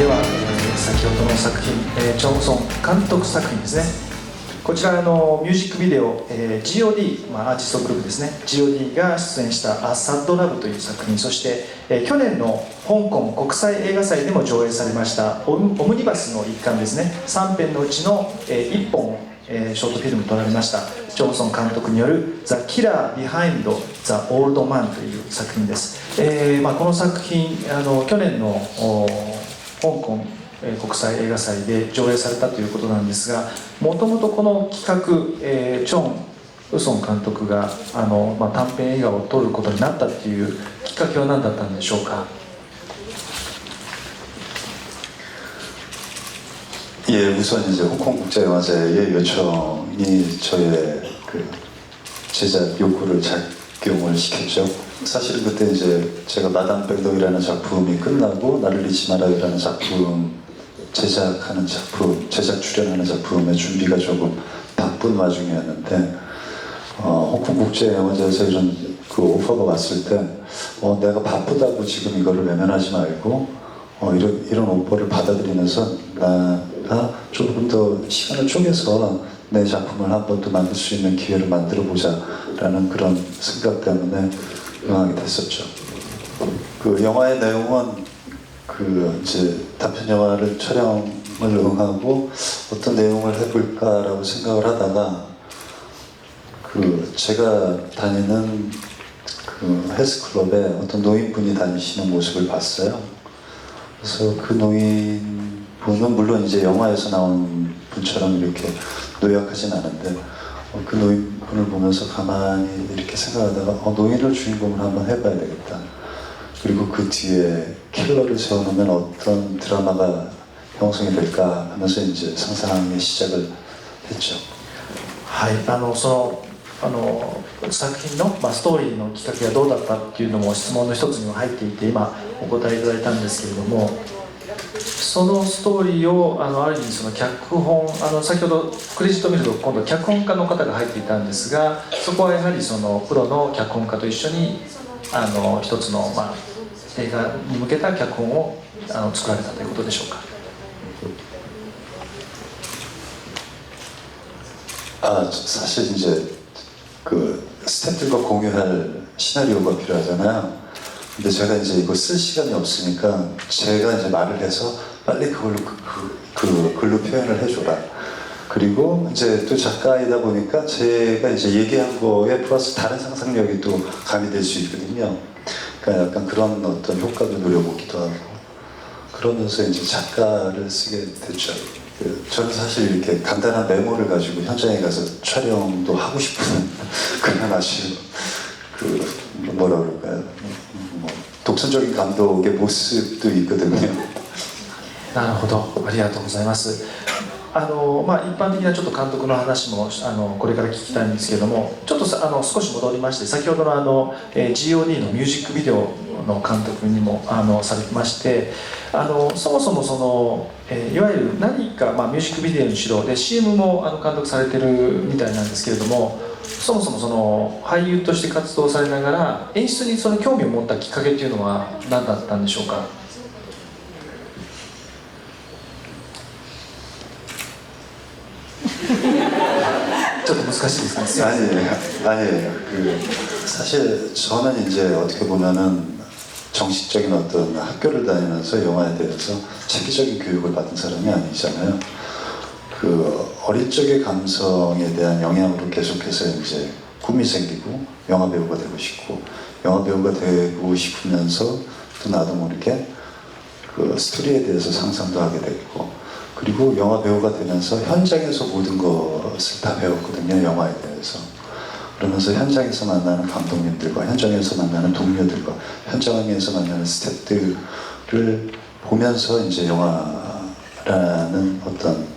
では、先ほどの作品、チョンソン監督作品ですね。こちらミュージックビデオ、GOD、アーティストグループですね、 GOD が出演した「A Sad Love」という作品、そして、去年の香港国際映画祭でも上映されましたオムニバスの一環ですね、3編のうちの、1本、ショートフィルムとなりましたチョンソン監督による「The Killer Behind the Old Man」という作品です。この作品去年の香港国際映画祭で上映されたということなんですが、もともとこの企画、チョン・ウソン監督が短編映画を撮ることになったっていうきっかけは何だったんでしょうか。예, 우선 이제 홍콩국제영화제의 요청이 저의 그 제작 욕구를 작용을 시켰죠. 사실은 그때 이제 제가 마담 백덕이라는 작품이 끝나고 나를 잊지 마라라는 작품 제작 출연하는 작품의 준비가 조금 바쁜 와중이었는데, 홍콩국제영화제에서 이런 그 오퍼가 왔을 때, 내가 바쁘다고 지금 이거를 외면하지 말고, 이런 오퍼를 받아들이면서 나가 조금 더 시간을 쪼개서 내 작품을 한 번 더 만들 수 있는 기회를 만들어 보자라는 그런 생각 때문에 응하게 됐었죠. 그 영화의 내용은 그 이제 단편 영화를 촬영을 응하고 어떤 내용을 해볼까라고 생각을 하다가 그 제가 다니는 그 헬스클럽에 어떤 노인분이 다니시는 모습을 봤어요. 그래서 그 노인분은 물론 이제 영화에서 나온 분처럼 이렇게 노약하진 않은데, 그 노인분을 보면서 가만히 이렇게 생각하다가 노인을 주인공으로 한번 해봐야 되겠다. 그리고 그 뒤에 킬러를 세워놓으면 어떤 드라마가 형성이 될까 하면서 이제 상상의 시작을 했죠. はい、作品の、ストーリーのきっかけがどうだったっていうのも質問の一つにも入っていて、今お答えいただいたんですけれども、そのストーリーをある意味その脚本先ほどクレジットを見ると今度脚本家の方が入っていたんですが、そこはやはりそのプロの脚本家と一緒に一つの、映画に向けた脚本を作られたということでしょうか。사실 이제 그 스태프들과 공유할 시나리오가 필요하잖아요. 근데 제가 이제 이거 쓸 시간이 없으니까 제가 이제 말을 해서 빨리 그걸로 글로 표현을 해줘라. 그리고 이제 또 작가이다 보니까 제가 이제 얘기한 거에 플러스 다른 상상력이 또 가미될 수 있거든요. 그러니까 약간 그런 어떤 효과도 노려보기도 하고 그러면서 이제 작가를 쓰게 됐죠. 저는 사실 이렇게 간단한 메모를 가지고 현장에 가서 촬영도 하고 싶은 그런 아쉬운 뭐라 그럴까요? 독선적인 감독의 모습도 있거든요. なるほど、ありがとうございます。一般的なちょっと監督の話もこれから聞きたいんですけれども、ちょっと少し戻りまして、先ほどのGOD のミュージックビデオの監督にもされてまして、そもそもその、いわゆる何か、ミュージックビデオにしろで CM も監督されてるみたいなんですけれども、そもそもその俳優として活動されながら演出にその興味を持ったきっかけっていうのは何だったんでしょうか。ちょっと難しいですね。 아니에요. 사실 저는 이제 어떻게 보면은 정식적인 어떤 학교를 다니면서 영화에 대해서 체계적인 교육을 받은 사람이 아니잖아요. 그 어릴 적의 감성에 대한 영향으로 계속해서 이제 꿈이 생기고 영화 배우가 되고 싶고, 영화 배우가 되고 싶으면서 또 나도 모르게 그 스토리에 대해서 상상도 하게 됐고, 그리고 영화 배우가 되면서 현장에서 모든 것을 다 배웠거든요, 영화에 대해서. 그러면서 현장에서 만나는 감독님들과 현장에서 만나는 동료들과 현장에서 만나는 스태프들을 보면서 이제 영화라는 어떤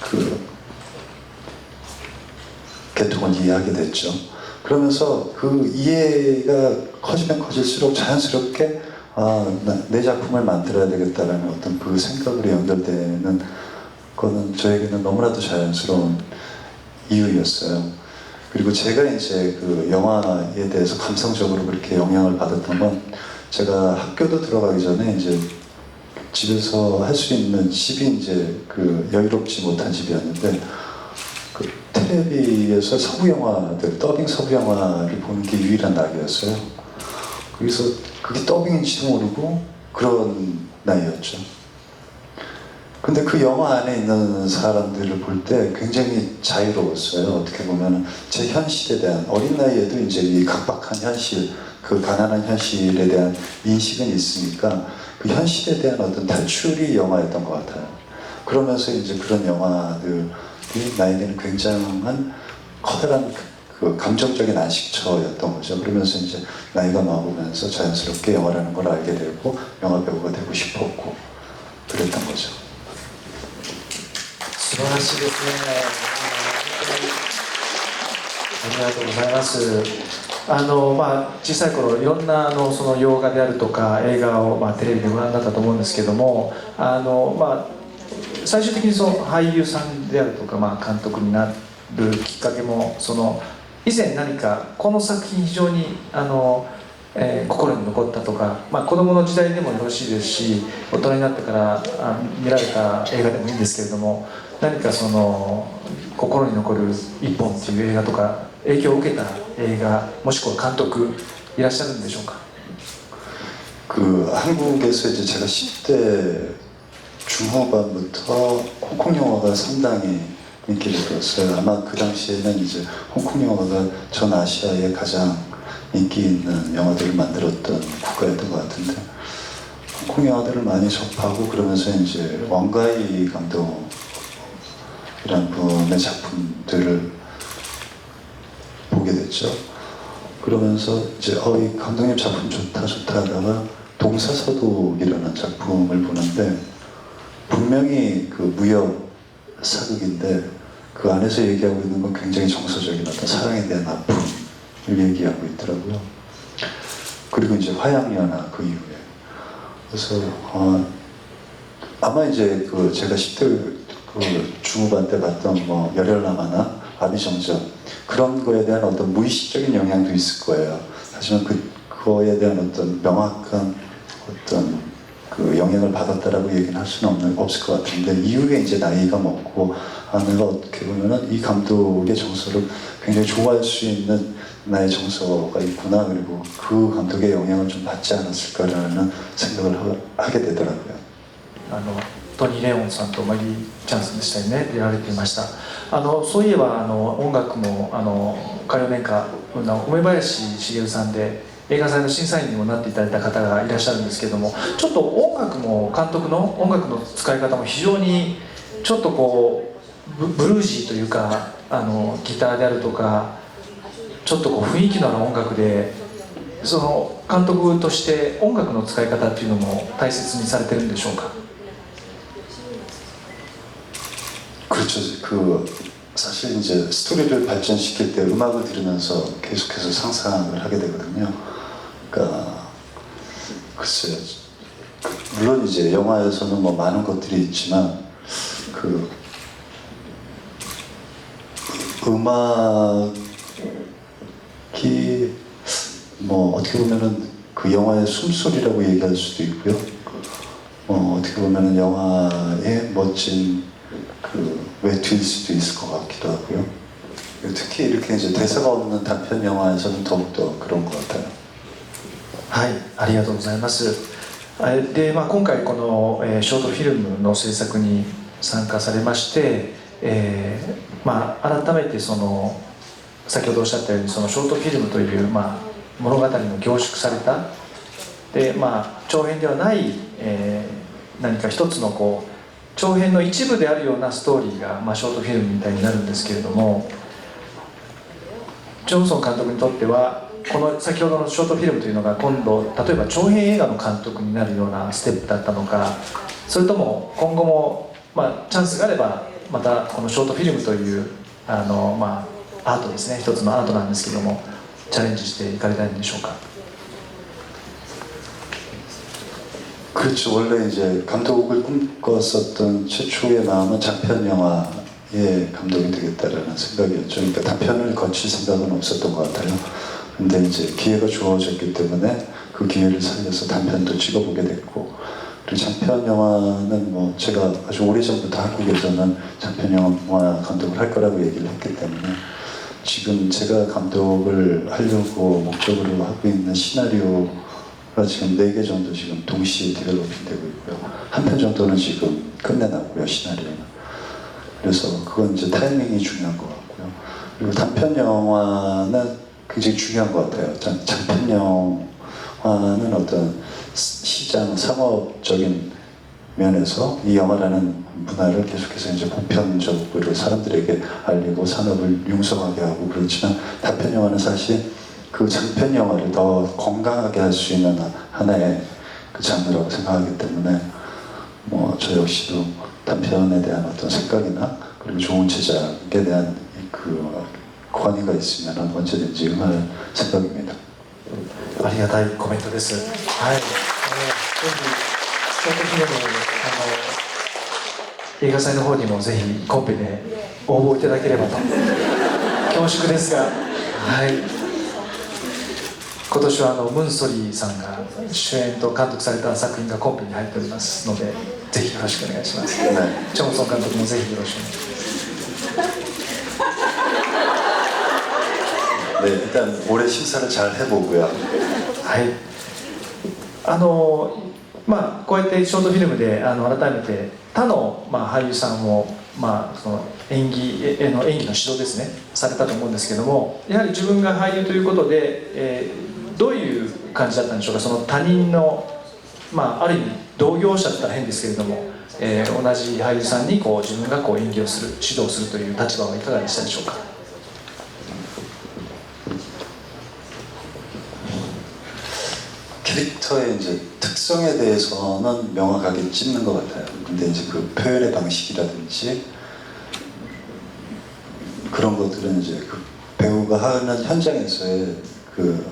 그 계통을 이해하게 됐죠. 그러면서 그 이해가 커지면 커질수록 자연스럽게 내 작품을 만들어야 되겠다라는 어떤 그 생각으로 연결되는 거는 저에게는 너무나도 자연스러운 이유였어요. 그리고 제가 이제 그 영화에 대해서 감성적으로 그렇게 영향을 받았던 건, 제가 학교도 들어가기 전에 이제 집에서 할 수 있는 집이 이제 그 여유롭지 못한 집이었는데 그 텔레비에서 서구 영화들, 더빙 서구 영화를 보는 게 유일한 낙이었어요. 그래서 그게 더빙인지도 모르고 그런 나이였죠. 근데 그 영화 안에 있는 사람들을 볼 때 굉장히 자유로웠어요. 어떻게 보면 제 현실에 대한, 어린 나이에도 이제 이 각박한 현실, 그 가난한 현실에 대한 인식은 있으니까 그 현실에 대한 어떤 탈출이 영화였던 것 같아요. 그러면서 이제 그런 영화들이 나에게는 굉장한 커다란 그 감정적인 안식처였던 거죠. 그러면서 이제 나이가 먹으면서 자연스럽게 영화라는 걸 알게 되고 영화 배우가 되고 싶었고 그랬던 거죠. 素晴らしいですね。ありがとうございます。小さい頃いろんなその洋画であるとか映画を、テレビでご覧になったと思うんですけども、最終的にその俳優さんであるとか、監督になるきっかけも以前何かこの作品非常に心に残ったとか、子供の時代でもよろしいですし、大人になってから見られた映画でもいいんですけれども、何か心に残る一本っていう映画とか影響を受けた映画もしくは監督いらっしゃるんでしょうか。 한국에서 이제 제가 10대 중후반부터 홍콩 영화가 상당히 인기를 끌었어요. 아마 그 당시에는 이제 홍콩 영화가 전 아시아에 가장 인기 있는 영화들을 만들었던 국가였던 것 같은데, 홍콩 영화들을 많이 접하고 그러면서 이제 왕가이 감독이라는 분의 작품들을 보게 됐죠. 그러면서 이제 이 감독님 작품 좋다 하다가 동사서독이라는 작품을 보는데, 분명히 그 무협 사극인데 그 안에서 얘기하고 있는 건 굉장히 정서적인 어떤 사랑에 대한 아픔을 얘기하고 있더라고요. 그리고 이제 화양연화 그 이후에. 그래서 아마 이제 그 제가 10대 그 중후반 때 봤던 뭐 열혈남하나 아비정전 그런 거에 대한 어떤 무의식적인 영향도 있을 거예요. 하지만 그거에 대한 어떤 명확한 어떤 그 영향을 받았다라고 얘기는 할 수는 없을 것 같은데, 이후에 이제 나이가 먹고 내가 어떻게 보면은 이 감독의 정서를 굉장히 좋아할 수 있는 나의 정서가 있구나, 그리고 그 감독의 영향을 좀 받지 않았을까라는 생각을 하게 되더라고요. トニー・レオンさんとマギー・チャンスでしたよね、出られていました。そういえば音楽も歌謡年歌梅林茂さんで映画祭の審査員にもなっていただいた方がいらっしゃるんですけれども、ちょっと音楽も監督の音楽の使い方も非常にちょっとこうブルージーというかギターであるとかちょっとこう雰囲気のある音楽で、その監督として音楽の使い方っていうのも大切にされてるんでしょうか。 그렇죠. 사실 이제 스토리를 발전시킬 때 음악을 들으면서 계속해서 상상을 하게 되거든요. 그러니까 글쎄요. 물론 이제 영화에서는 뭐 많은 것들이 있지만 그 음악이 뭐 어떻게 보면은 그 영화의 숨소리라고 얘기할 수도 있고요. 어떻게 보면은 영화의 멋진 그 외투일 수도 있을 것 같기도 하고요. 특히 이렇게 이제 대사가 없는 단편 영화에서는 더욱더 그런 것 같아요. はい、ありがとうございます。で、今回この、ショートフィルムの制作に参加されまして、改めて先ほどおっしゃったようにそのショートフィルムという、物語の凝縮されたで、長編ではない、何か一つのこう長編の一部であるようなストーリーが、ショートフィルムみたいになるんですけれども、ジョンソン監督にとってはこの先ほどのショートフィルムというのが今度例えば長編映画の監督になるようなステップだったのか、それとも今後も、チャンスがあればまたこのショートフィルムというアートですね、一つのアートなんですけどもチャレンジしていかれたいんでしょうか。 그렇죠. 원래 이제 감독을 꿈꿨었던 최초의 마음은 장편 영화의 감독이 되겠다라는 생각이었죠. 그러니까 단편을 거칠 생각은 없었던 것 같아요. 근데 이제 기회가 주어졌기 때문에 그 기회를 살려서 단편도 찍어보게 됐고, 그리고 장편 영화는 뭐 제가 아주 오래전부터 한국에서는 장편 영화 감독을 할 거라고 얘기를 했기 때문에 지금 제가 감독을 하려고 목적으로 하고 있는 시나리오가 지금 4개 정도 지금 동시에 디벨로핑 되고 있고요. 한 편 정도는 지금 끝내놨고요, 시나리오는. 그래서 그건 이제 타이밍이 중요한 것 같고요. 그리고 단편 영화는 굉장히 중요한 것 같아요. 장편 영화는 어떤 시장, 상업적인 면에서 이 영화라는 문화를 계속해서 이제 보편적으로 사람들에게 알리고 산업을 융성하게 하고 그렇지만 단편 영화는 사실 그 장편 영화를 더 건강하게 할 수 있는 하나의 그 장르라고 생각하기 때문에 뭐 저 역시도 단편에 대한 어떤 생각이나 그리고 좋은 제작에 대한 그 권위가 있으면 언제든지 응할 생각입니다. ありがたいコメントです。はい。ぜひショートフィルム映画祭の方にもぜひコンペで応募いただければと恐縮ですが、はい。今年はムンソリーさんが主演と監督された作品がコンペに入っておりますので、ぜひよろしくお願いします。네. チョンソン監督もぜひよろしくお願いします。 네, 일단 올해 심사를 잘 해보고요. はい、まあこうやってショートフィルムで改めて他の、俳優さんを、その演技の指導ですねされたと思うんですけども、やはり自分が俳優ということで、どういう感じだったんでしょうか。その他人の、ある意味同業者だったら変ですけれども、同じ俳優さんにこう自分がこう演技をする指導するという立場はいかがでしたでしょうか。 캐릭터의 이제 특성에 대해서는 명확하게 찝는 것 같아요. 근데 이제 그 표현의 방식이라든지 그런 것들은 이제 그 배우가 하는 현장에서의 그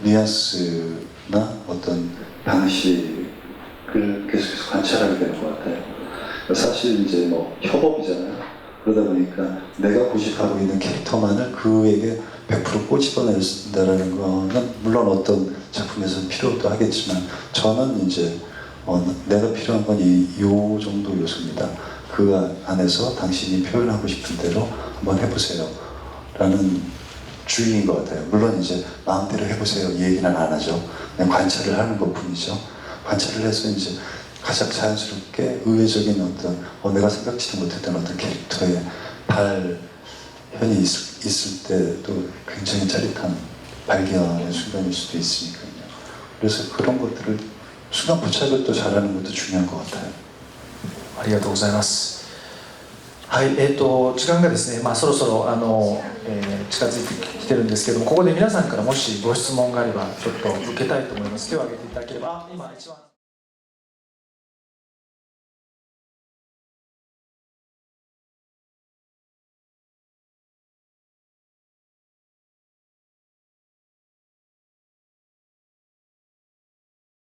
뉘앙스나 어떤 방식을 계속해서 관찰하게 되는 것 같아요. 사실 이제 뭐 협업이잖아요. 그러다 보니까 내가 고집하고 있는 캐릭터만을 그에게 100% 꼬집어낸다라는 거는 물론 어떤 작품에서는 필요도 하겠지만 저는 이제 내가 필요한 건 요 정도 요소입니다. 그 안에서 당신이 표현하고 싶은 대로 한번 해보세요 라는 주의인 것 같아요. 물론 이제 마음대로 해보세요 이 얘기는 안 하죠. 그냥 관찰을 하는 것 뿐이죠. 관찰을 해서 이제 가장 자연스럽게 의외적인 어떤 내가 생각지도 못했던 어떤 캐릭터의 발현이 있을 때도 굉장히 짜릿한 발견의 순간일 수도 있으니까요. 그래서 그런 것들을 순간 포착을 또 잘하는 것도 중요한 것 같아요. ありがとうございます。はい、時間がですね、そろそろ近づいてきてるんですけども、ここで皆さんからもしご質問があればちょっと受けたいと思います。手を挙げていただければ、今一番。